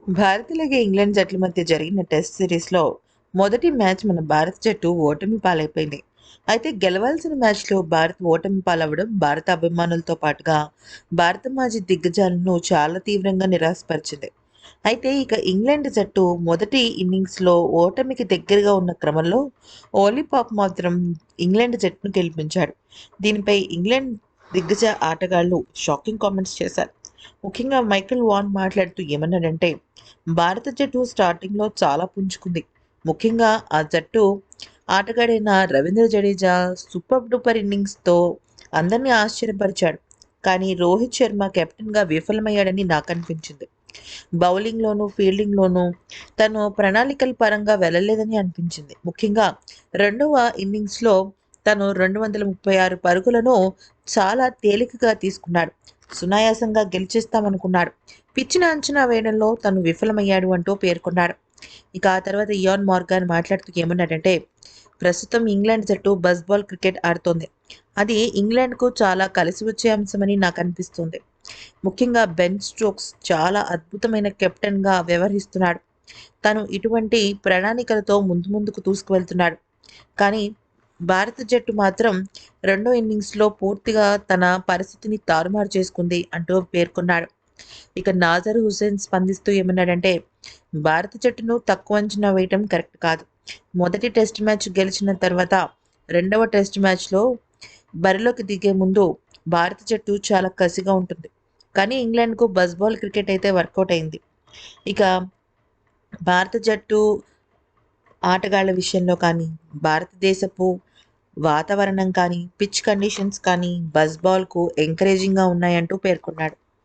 భారత్ అలాగే ఇంగ్లాండ్ జట్ల మధ్య జరిగిన టెస్ట్ సిరీస్లో మొదటి మ్యాచ్ మన భారత జట్టు ఓటమి పాలైపోయింది. అయితే గెలవాల్సిన మ్యాచ్లో భారత్ ఓటమి పాలవ్వడం భారత అభిమానులతో పాటుగా భారత మాజీ దిగ్గజాలను చాలా తీవ్రంగా నిరాశపరిచింది. అయితే ఇక ఇంగ్లాండ్ జట్టు మొదటి ఇన్నింగ్స్లో ఓటమికి దగ్గరగా ఉన్న క్రమంలో ఓలీ పాప్ మాత్రం ఇంగ్లాండ్ జట్టును గెలిపించాడు. దీనిపై ఇంగ్లాండ్ దిగ్గజ ఆటగాళ్లు షాకింగ్ కామెంట్స్ చేశారు. ముఖ్యంగా మైకేల్ వాన్ మాట్లాడుతూ ఏమన్నాడంటే, భారత జట్టు స్టార్టింగ్‌లో చాలా పుంజుకుంది. ముఖ్యంగా ఆ జట్టు ఆటగాడైన రవీంద్ర జడేజా సూపర్ డూపర్ ఇన్నింగ్స్‌తో అందరినీ ఆశ్చర్యపరిచాడు. కానీ రోహిత్ శర్మ కెప్టెన్‌గా విఫలమయ్యాడని నాకనిపించింది. బౌలింగ్‌లోనూ, ఫీల్డింగ్‌లోనూ తను ప్రణాళికల పరంగా వెళ్ళలేదని అనిపించింది. ముఖ్యంగా రెండవ ఇన్నింగ్స్‌లో తను 236 పరుగులను చాలా తేలికగా తీసుకున్నాడు. సునాయాసంగా గెలిచేస్తామనుకున్నాడు. పిచ్‌ని అంచనా వేయడంలో తను విఫలమయ్యాడు అంటూ పేర్కొన్నాడు. ఇక ఆ తర్వాత ఇయాన్ మార్గాన్ మాట్లాడుతూ ఏమన్నాడంటే, ప్రస్తుతం ఇంగ్లాండ్ జట్టు బజ్ బాల్ క్రికెట్ ఆడుతోంది. అది ఇంగ్లాండ్‌కు చాలా కలిసి వచ్చే అంశమని నాకనిపిస్తుంది. ముఖ్యంగా బెన్ స్టోక్స్ చాలా అద్భుతమైన కెప్టెన్‌గా వ్యవహరిస్తున్నాడు. తను ఇటువంటి ప్రణాళికలతో ముందుకు దూసుకువెళ్తున్నాడు. కానీ భారత జట్టు మాత్రం రెండో ఇన్నింగ్స్‌లో పూర్తిగా తన పరిస్థితిని తారుమారు చేసుకుంది అంటూ పేర్కొన్నాడు. ఇక నాజర్ హుస్సేన్ స్పందిస్తూ ఏమన్నాడంటే, భారత జట్టును తక్కువ అంచనా వేయటం కరెక్ట్ కాదు. మొదటి టెస్ట్ మ్యాచ్ గెలిచిన తర్వాత రెండవ టెస్ట్ మ్యాచ్‌లో బరిలోకి దిగే ముందు భారత జట్టు చాలా కసిగా ఉంటుంది. కానీ ఇంగ్లాండ్‌కు బజ్ బాల్ క్రికెట్ అయితే వర్కౌట్ అయింది. ఇక భారత జట్టు ఆటగాళ్ల విషయంలో కానీ, భారతదేశపు వాతావరణం కానీ, పిచ్ కండిషన్స్ కానీ బజ్ బాల్‌కు ఎంకరేజింగ్‌గా ఉన్నాయంటూ పేర్కొన్నాడు.